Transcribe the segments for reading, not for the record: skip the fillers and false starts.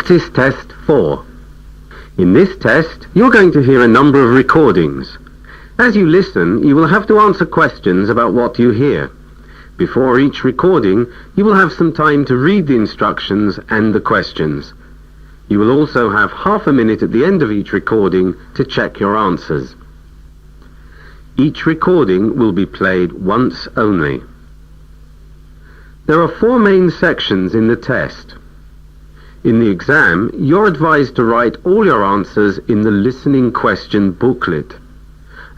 Practice Test 4. In this test, you're going to hear a number of recordings. As you listen, you will have to answer questions about what you hear. Before each recording, you will have some time to read the instructions and the questions. You will also have half a minute at the end of each recording to check your answers. Each recording will be played once only. There are 4 main sections in the test. In the exam, you're advised to write all your answers in the listening question booklet.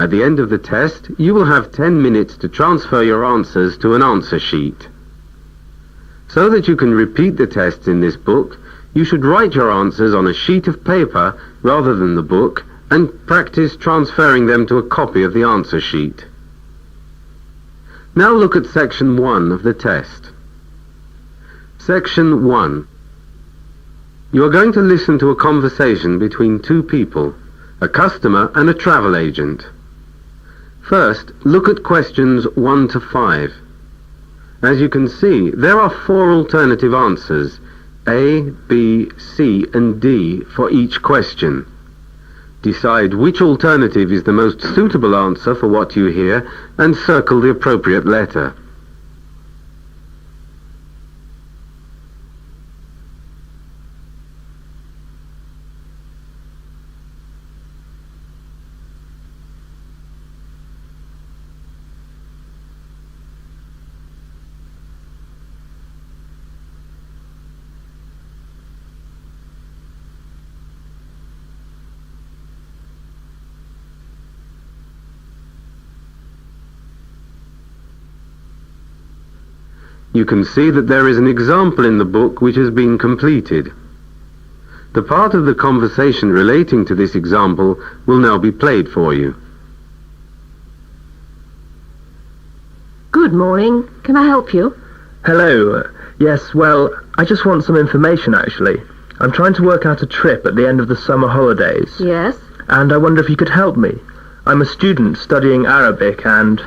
At the end of the test, you will have 10 minutes to transfer your answers to an answer sheet. So that you can repeat the tests in this book, you should write your answers on a sheet of paper rather than the book and practice transferring them to a copy of the answer sheet. Now look at Section 1 of the test. Section 1. You are going to listen to a conversation between 2 people, a customer and a travel agent. First, look at questions 1 to 5. As you can see, there are 4 alternative answers, A, B, C and D for each question. Decide which alternative is the most suitable answer for what you hear and circle the appropriate letter. You can see that there is an example in the book which has been completed. The part of the conversation relating to this example will now be played for you. Good morning. Can I help you? Hello. Yes, well, I just want some information actually. I'm trying to work out a trip at the end of the summer holidays. Yes? And I wonder if you could help me. I'm a student studying Arabic and...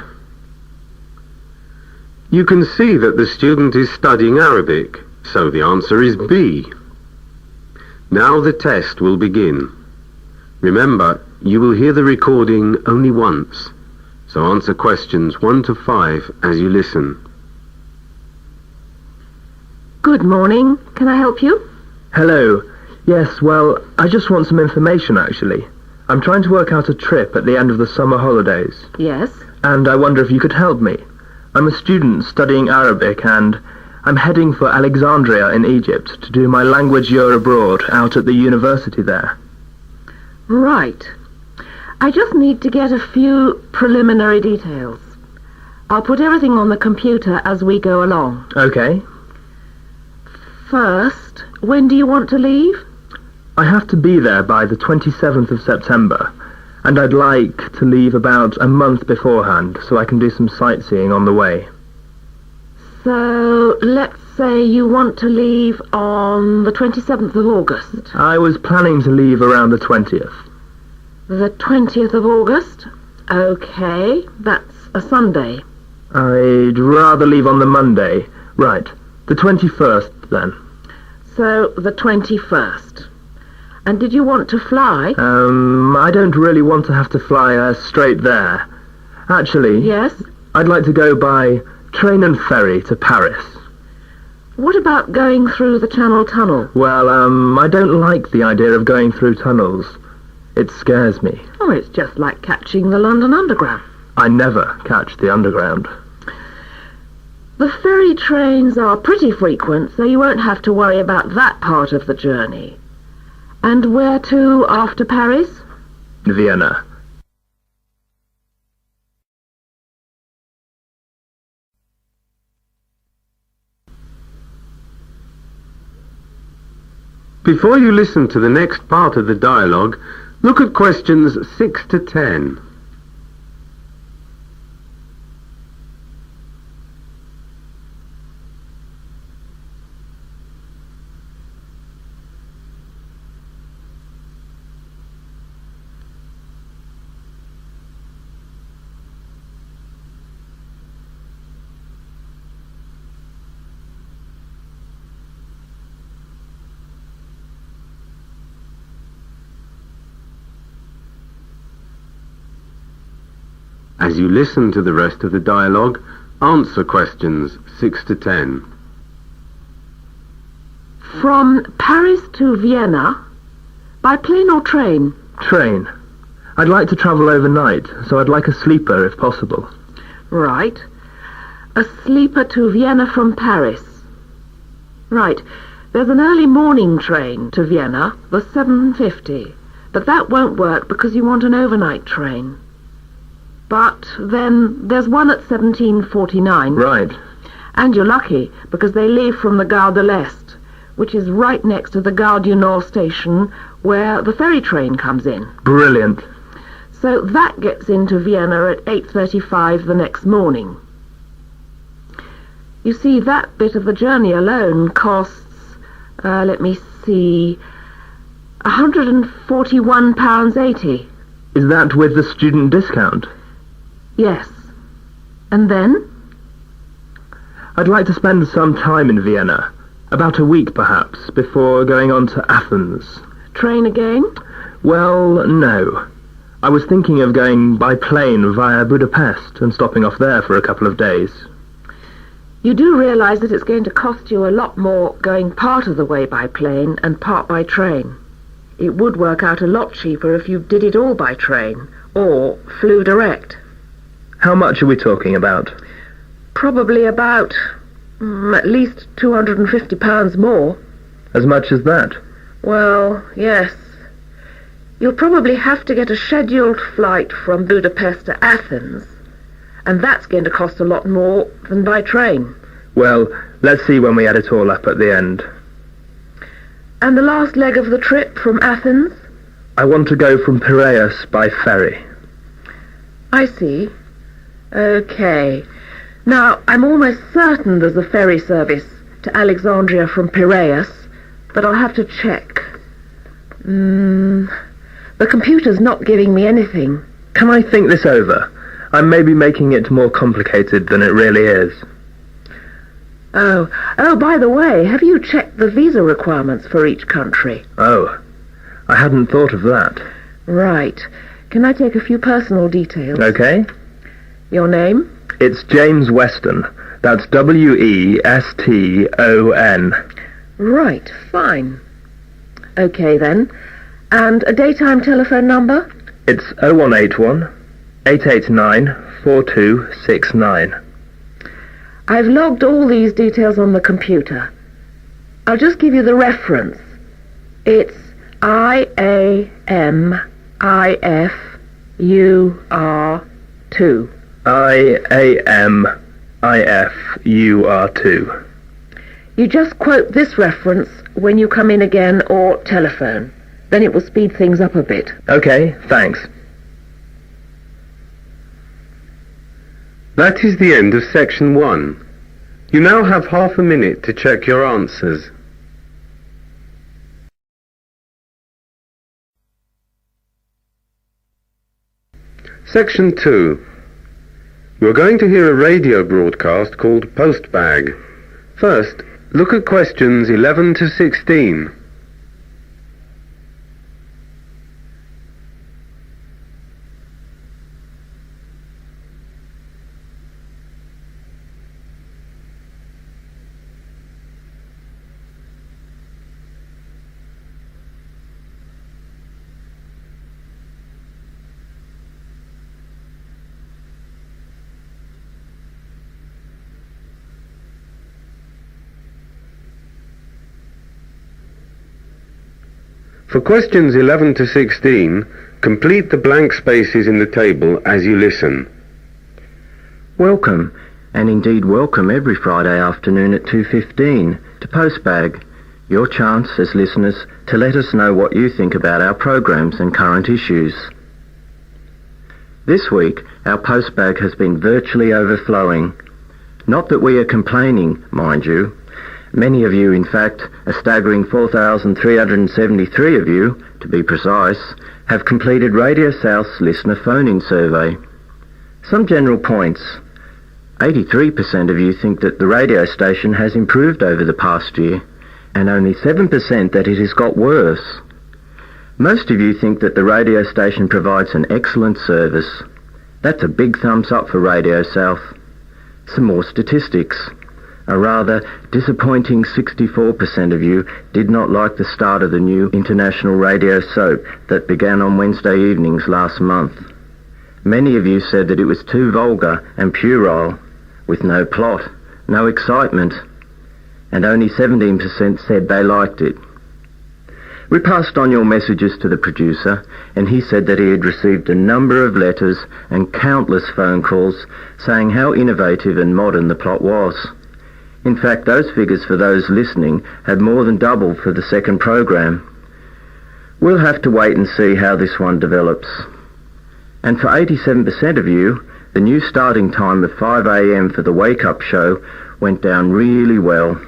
You can see that the student is studying Arabic, so the answer is B. Now the test will begin. Remember, you will hear the recording only once, so answer questions 1 to 5 as you listen. Good morning. Can I help you? Hello. Yes, well, I just want some information actually. I'm trying to work out a trip at the end of the summer holidays. Yes? And I wonder if you could help me. I'm a student studying Arabic and I'm heading for Alexandria in Egypt to do my language year abroad out at the university there. Right. I just need to get a few preliminary details. I'll put everything on the computer as we go along. Okay. First, when do you want to leave? I have to be there by the 27th of September. And I'd like to leave about a month beforehand so I can do some sightseeing on the way. So, let's say you want to leave on the 27th of August. I was planning to leave around the 20th. The 20th of August? Okay, that's a Sunday. I'd rather leave on the Monday. Right, the 21st then. So, the 21st. And did you want to fly? I don't really want to have to fly straight there. Actually... Yes? I'd like to go by train and ferry to Paris. What about going through the Channel Tunnel? Well, I don't like the idea of going through tunnels. It scares me. Oh, it's just like catching the London Underground. I never catch the Underground. The ferry trains are pretty frequent, so you won't have to worry about that part of the journey. And where to after Paris? Vienna. Before you listen to the next part of the dialogue, look at questions 6 to 10. As you listen to the rest of the dialogue, answer questions 6 to 10. From Paris to Vienna, by plane or train? Train. I'd like to travel overnight, so I'd like a sleeper if possible. Right. A sleeper to Vienna from Paris. Right. There's an early morning train to Vienna, the 7:50, but that won't work because you want an overnight train. But then there's one at 17:49. Right. And you're lucky because they leave from the Gare de l'Est, which is right next to the Gare du Nord station where the ferry train comes in. Brilliant. So that gets into Vienna at 8:35 the next morning. You see, that bit of the journey alone costs, let me see, £141.80. Is that with the student discount? Yes. And then? I'd like to spend some time in Vienna, about a week perhaps, before going on to Athens. Train again? Well, no. I was thinking of going by plane via Budapest and stopping off there for a couple of days. You do realise that it's going to cost you a lot more going part of the way by plane and part by train. It would work out a lot cheaper if you did it all by train, or flew direct. How much are we talking about? Probably about, at least £250 more. As much as that? Well, yes. You'll probably have to get a scheduled flight from Budapest to Athens, and that's going to cost a lot more than by train. Well, let's see when we add it all up at the end. And the last leg of the trip from Athens? I want to go from Piraeus by ferry. I see. Okay. Now, I'm almost certain there's a ferry service to Alexandria from Piraeus, but I'll have to check. The computer's not giving me anything. Can I think this over? I'm maybe making it more complicated than it really is. Oh, by the way, have you checked the visa requirements for each country? Oh, I hadn't thought of that. Right. Can I take a few personal details? Okay. Your name? It's James Weston. That's Weston. Right, fine. Okay then. And a daytime telephone number? It's 0181 889 4269. I've logged all these details on the computer. I'll just give you the reference. It's IAMIFUR2. IAMIFUR2. You just quote this reference when you come in again or telephone. Then it will speed things up a bit. Okay, thanks. That is the end of section 1. You now have half a minute to check your answers. Section 2. You're going to hear a radio broadcast called Postbag. First, look at questions 11 to 16. For questions 11 to 16, complete the blank spaces in the table as you listen. Welcome, and indeed welcome every Friday afternoon at 2:15 to Postbag, your chance as listeners to let us know what you think about our programs and current issues. This week, our Postbag has been virtually overflowing. Not that we are complaining, mind you. Many of you, in fact, a staggering 4,373 of you, to be precise, have completed Radio South's listener phone-in survey. Some general points. 83% of you think that the radio station has improved over the past year, and only 7% that it has got worse. Most of you think that the radio station provides an excellent service. That's a big thumbs up for Radio South. Some more statistics. A rather disappointing 64% of you did not like the start of the new international radio soap that began on Wednesday evenings last month. Many of you said that it was too vulgar and puerile, with no plot, no excitement, and only 17% said they liked it. We passed on your messages to the producer, and he said that he had received a number of letters and countless phone calls saying how innovative and modern the plot was. In fact, those figures for those listening had more than doubled for the second program. We'll have to wait and see how this one develops. And for 87% of you, the new starting time of 5 a.m. for the wake-up show went down really well.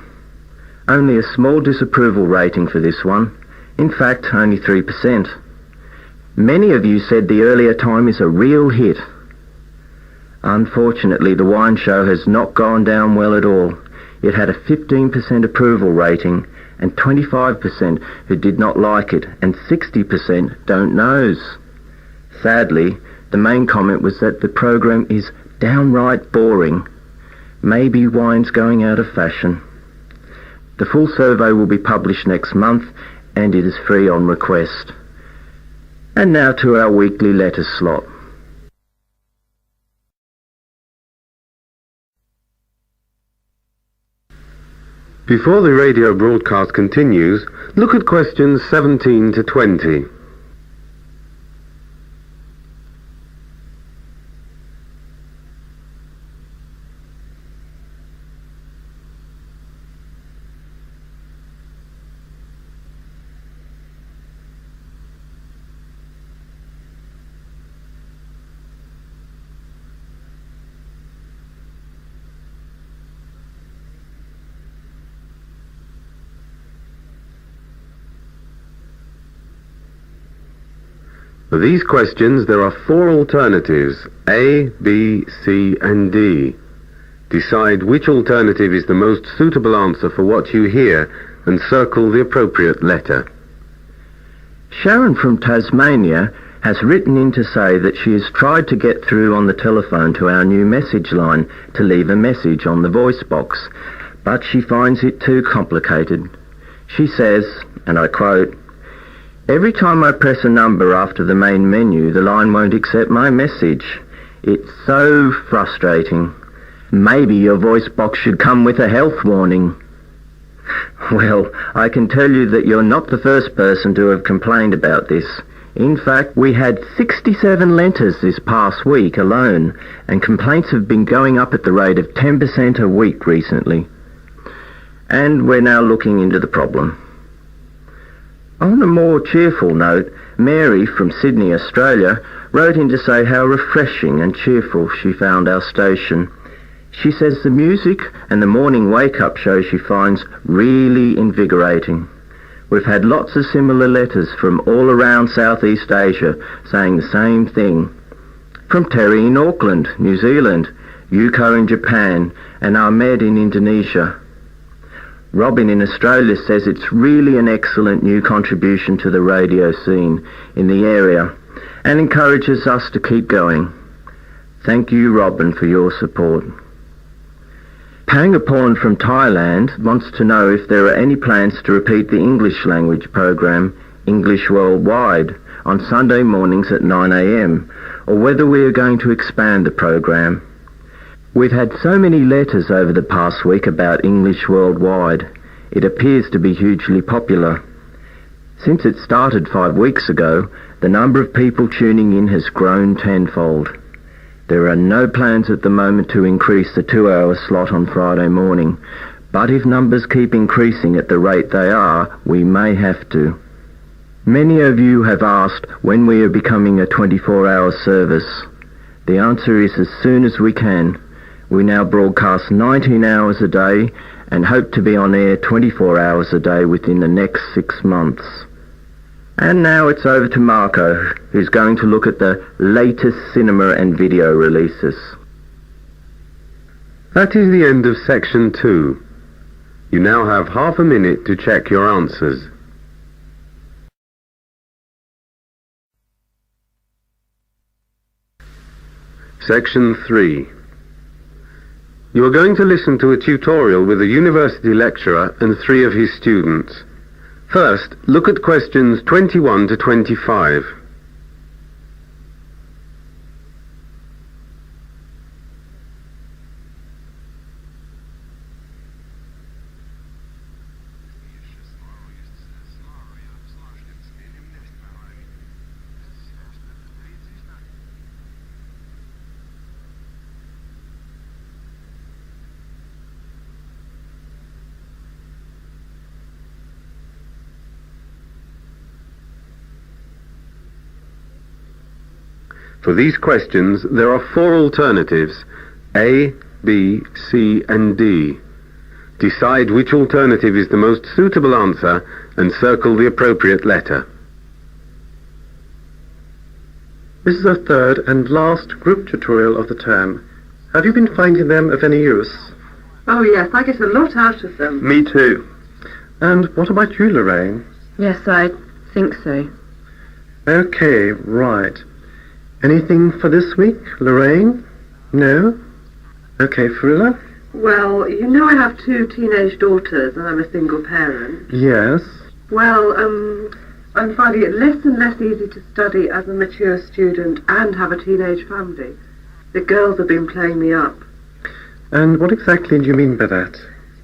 Only a small disapproval rating for this one. In fact, only 3%. Many of you said the earlier time is a real hit. Unfortunately, the wine show has not gone down well at all. It had a 15% approval rating and 25% who did not like it and 60% don't knows. Sadly, the main comment was that the program is downright boring. Maybe wine's going out of fashion. The full survey will be published next month and it is free on request. And now to our weekly letter slot. Before the radio broadcast continues, look at questions 17 to 20. For these questions, there are 4 alternatives, A, B, C, and D. Decide which alternative is the most suitable answer for what you hear and circle the appropriate letter. Sharon from Tasmania has written in to say that she has tried to get through on the telephone to our new message line to leave a message on the voice box, but she finds it too complicated. She says, and I quote, "Every time I press a number after the main menu, the line won't accept my message. It's so frustrating. Maybe your voice box should come with a health warning." Well, I can tell you that you're not the first person to have complained about this. In fact, we had 67 letters this past week alone, and complaints have been going up at the rate of 10% a week recently. And we're now looking into the problem. On a more cheerful note, Mary from Sydney, Australia, wrote in to say how refreshing and cheerful she found our station. She says the music and the morning wake-up show she finds really invigorating. We've had lots of similar letters from all around Southeast Asia saying the same thing. From Terry in Auckland, New Zealand, Yuko in Japan, and Ahmed in Indonesia. Robin in Australia says it's really an excellent new contribution to the radio scene in the area and encourages us to keep going. Thank you, Robin, for your support. Pangaporn from Thailand wants to know if there are any plans to repeat the English language program, English Worldwide, on Sunday mornings at 9 a.m, or whether we are going to expand the program. We've had so many letters over the past week about English Worldwide. It appears to be hugely popular. Since it started 5 weeks ago, the number of people tuning in has grown tenfold. There are no plans at the moment to increase the 2-hour slot on Friday morning, but if numbers keep increasing at the rate they are, we may have to. Many of you have asked when we are becoming a 24-hour service. The answer is as soon as we can. We now broadcast 19 hours a day and hope to be on air 24 hours a day within the next 6 months. And now it's over to Marco, who's going to look at the latest cinema and video releases. That is the end of section 2. You now have half a minute to check your answers. Section 3. You are going to listen to a tutorial with a university lecturer and 3 of his students. First, look at questions 21 to 25. For these questions, there are 4 alternatives, A, B, C, and D. Decide which alternative is the most suitable answer and circle the appropriate letter. This is our third and last group tutorial of the term. Have you been finding them of any use? Oh yes, I get a lot out of them. Me too. And what about you, Lorraine? Yes, I think so. Okay, right. Anything for this week, Lorraine? No? Okay, Frilla? Well, you know I have 2 teenage daughters and I'm a single parent. Yes. Well, I'm finding it less and less easy to study as a mature student and have a teenage family. The girls have been playing me up. And what exactly do you mean by that?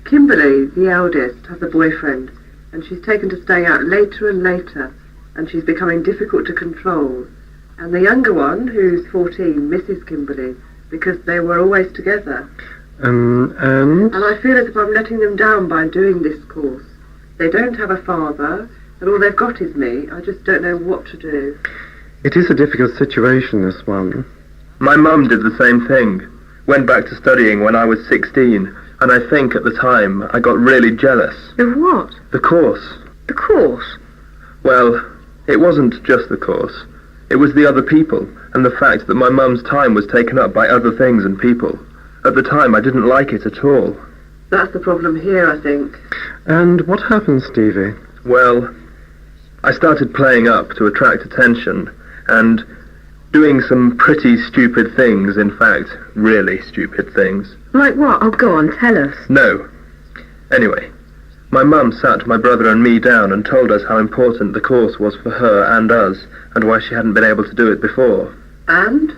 Kimberly, the eldest, has a boyfriend, and she's taken to staying out later and later, and she's becoming difficult to control. And the younger one, who's 14, misses Kimberly, because they were always together. And I feel as if I'm letting them down by doing this course. They don't have a father, and all they've got is me. I just don't know what to do. it is a difficult situation, this one. My mum did the same thing. Went back to studying when I was 16, and I think at the time I got really jealous. Of what? The course. The course? Well, it wasn't just the course. It was the other people, and the fact that my mum's time was taken up by other things and people. At the time, I didn't like it at all. That's the problem here, I think. And what happened, Stevie? Well, I started playing up to attract attention, and doing some pretty stupid things, in fact, really stupid things. Like what? Oh, go on, tell us. No. Anyway, my mum sat my brother and me down and told us how important the course was for her and us, and why she hadn't been able to do it before. And?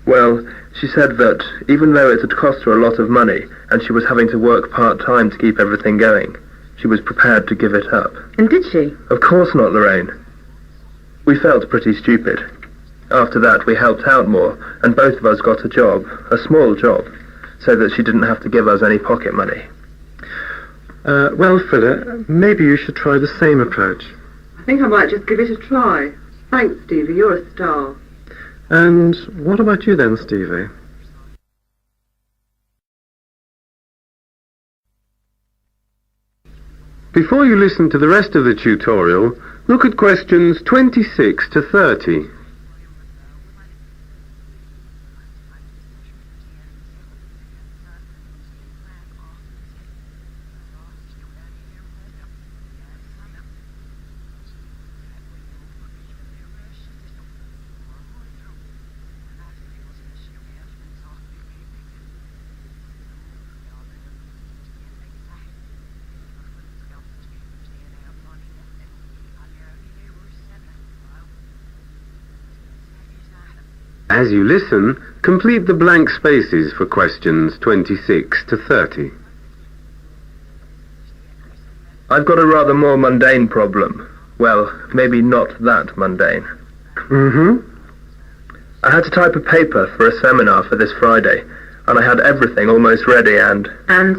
Well, she said that even though it had cost her a lot of money, and she was having to work part-time to keep everything going, she was prepared to give it up. And did she? Of course not, Lorraine. We felt pretty stupid. After that, we helped out more, and both of us got a job, a small job, so that she didn't have to give us any pocket money. Well, Frida, maybe you should try the same approach. I think I might just give it a try. Thanks, Stevie, you're a star. And what about you then, Stevie? Before you listen to the rest of the tutorial, look at questions 26 to 30. As you listen, complete the blank spaces for questions 26 to 30. I've got a rather more mundane problem. Well, maybe not that mundane. I had to type a paper for a seminar for this Friday, and I had everything almost ready and... And?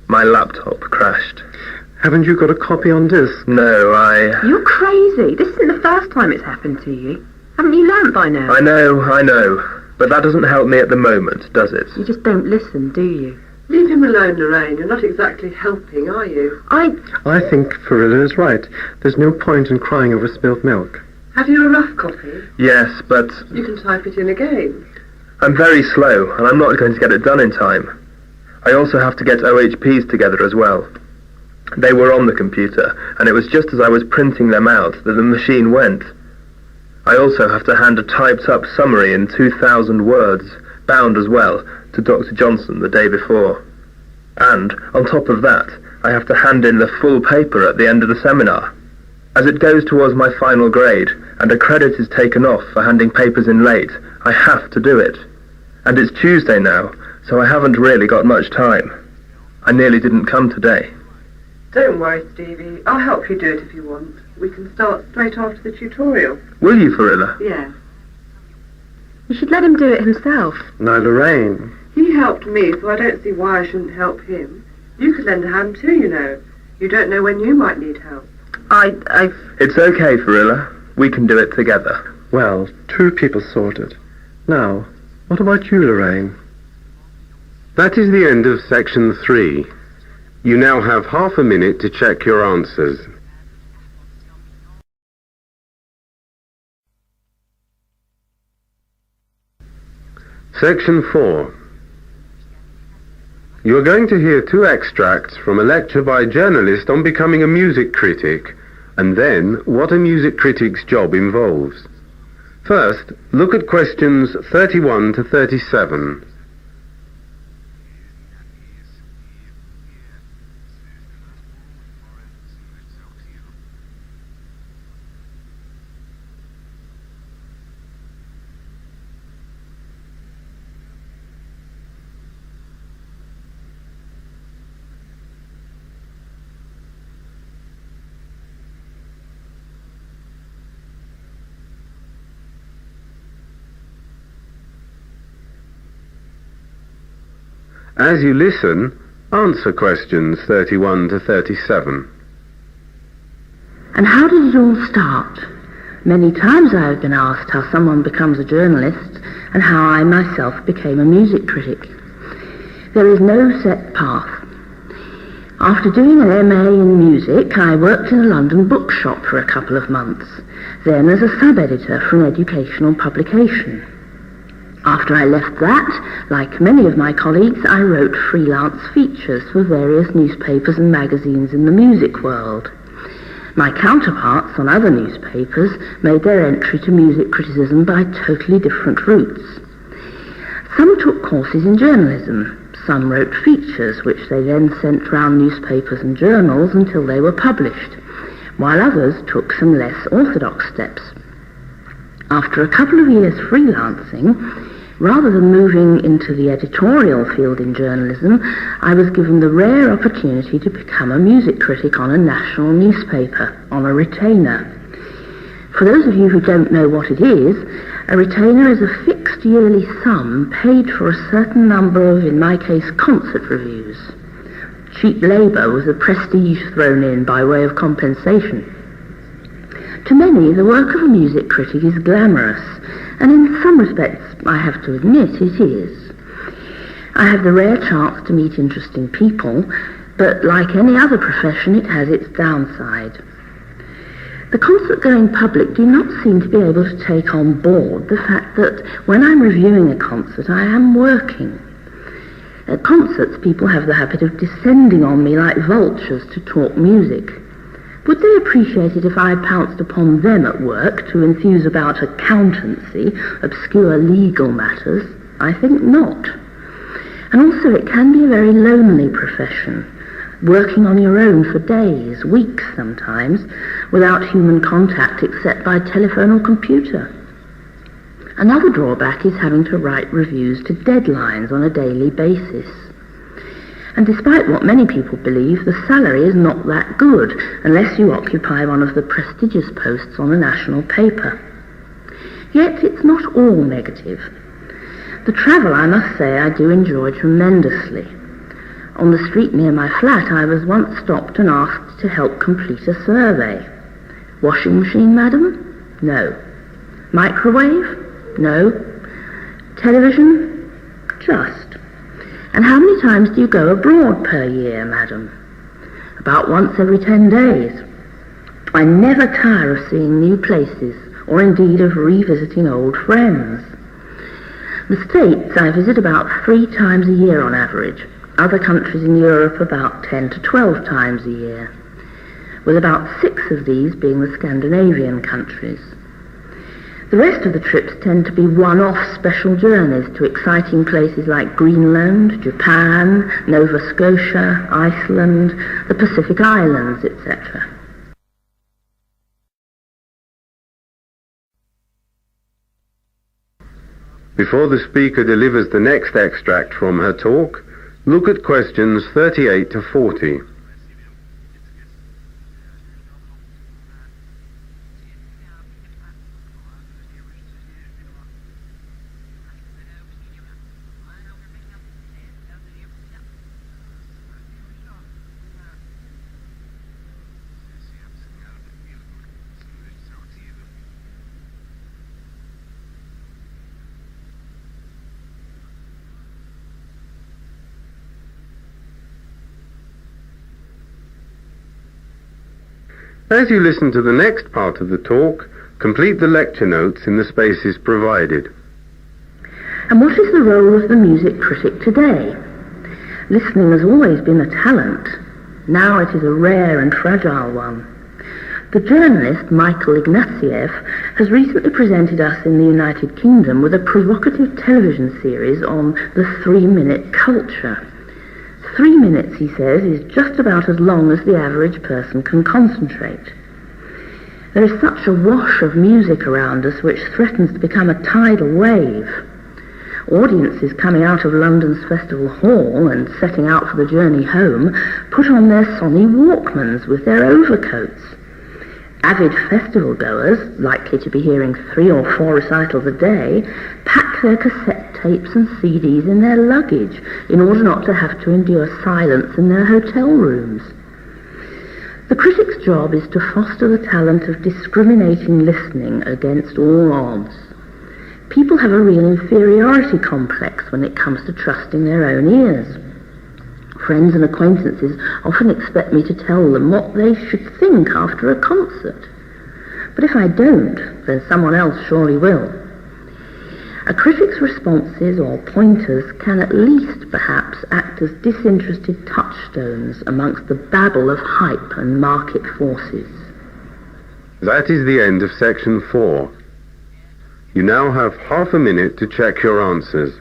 My laptop crashed. Haven't you got a copy on disk? No, You're crazy. This isn't the first time it's happened to you. Haven't you learnt by now? I know. But that doesn't help me at the moment, does it? You just don't listen, do you? Leave him alone, Lorraine. You're not exactly helping, are you? I think Farilla is right. There's no point in crying over spilt milk. Have you a rough copy? Yes, but... You can type it in again. I'm very slow, and I'm not going to get it done in time. I also have to get OHPs together as well. They were on the computer, and it was just as I was printing them out that the machine went. I also have to hand a typed-up summary in 2,000 words bound as well to Dr. Johnson the day before. And, on top of that, I have to hand in the full paper at the end of the seminar. As it goes towards my final grade, and a credit is taken off for handing papers in late, I have to do it. And it's Tuesday now, so I haven't really got much time. I nearly didn't come today. Don't worry, Stevie. I'll help you do it if you want. We can start straight after the tutorial. Will you, Farilla? Yeah. You should let him do it himself. Now, Lorraine. He helped me, so I don't see why I shouldn't help him. You could lend a hand too, you know. You don't know when you might need help. It's okay, Farilla. We can do it together. Well, 2 people sorted. Now, what about you, Lorraine? That is the end of section 3. You now have half a minute to check your answers. Section 4. You are going to hear 2 extracts from a lecture by a journalist on becoming a music critic, and then what a music critic's job involves. First, look at questions 31 to 37. As you listen, answer questions 31 to 37. And how did it all start? Many times I have been asked how someone becomes a journalist and how I myself became a music critic. There is no set path. After doing an MA in music, I worked in a London bookshop for a couple of months, then as a sub-editor for an educational publication. After I left that, like many of my colleagues, I wrote freelance features for various newspapers and magazines in the music world. My counterparts on other newspapers made their entry to music criticism by totally different routes. Some took courses in journalism, some wrote features which they then sent round newspapers and journals until they were published, while others took some less orthodox steps. After a couple of years freelancing, rather than moving into the editorial field in journalism, I was given the rare opportunity to become a music critic on a national newspaper, on a retainer. For those of you who don't know what it is, a retainer is a fixed yearly sum paid for a certain number of, in my case, concert reviews. Cheap labour with the prestige thrown in by way of compensation. To many, the work of a music critic is glamorous, and in some respects, I have to admit, it is. I have the rare chance to meet interesting people, but like any other profession, it has its downside. The concert-going public do not seem to be able to take on board the fact that when I'm reviewing a concert, I am working. At concerts, people have the habit of descending on me like vultures to talk music. Would they appreciate it if I pounced upon them at work to enthuse about accountancy, obscure legal matters? I think not. And also it can be a very lonely profession, working on your own for days, weeks sometimes, without human contact except by telephone or computer. Another drawback is having to write reviews to deadlines on a daily basis. And despite what many people believe, the salary is not that good unless you occupy one of the prestigious posts on a national paper. Yet it's not all negative. The travel, I must say, I do enjoy tremendously. On the street near my flat, I was once stopped and asked to help complete a survey. Washing machine, madam? No. Microwave? No. Television? Just. And how many times do you go abroad per year, madam? About once every 10 days. I never tire of seeing new places, or indeed of revisiting old friends. The States I visit about 3 times a year on average. Other countries in Europe about 10 to 12 times a year, with about 6 of these being the Scandinavian countries. The rest of the trips tend to be one-off special journeys to exciting places like Greenland, Japan, Nova Scotia, Iceland, the Pacific Islands, etc. Before the speaker delivers the next extract from her talk, look at questions 38 to 40. As you listen to the next part of the talk, complete the lecture notes in the spaces provided. And what is the role of the music critic today? Listening has always been a talent. Now it is a rare and fragile one. The journalist Michael Ignatieff has recently presented us in the United Kingdom with a provocative television series on the 3-minute culture. 3 minutes, he says, is just about as long as the average person can concentrate. There is such a wash of music around us which threatens to become a tidal wave. Audiences coming out of London's Festival Hall and setting out for the journey home put on their Sony Walkmans with their overcoats. Avid festival goers, likely to be hearing 3 or 4 recitals a day, pack their cassette tapes and CDs in their luggage in order not to have to endure silence in their hotel rooms. The critic's job is to foster the talent of discriminating listening against all odds. People have a real inferiority complex when it comes to trusting their own ears. Friends and acquaintances often expect me to tell them what they should think after a concert. But if I don't, then someone else surely will. A critic's responses or pointers can at least, perhaps, act as disinterested touchstones amongst the babble of hype and market forces. That is the end of section 4. You now have half a minute to check your answers.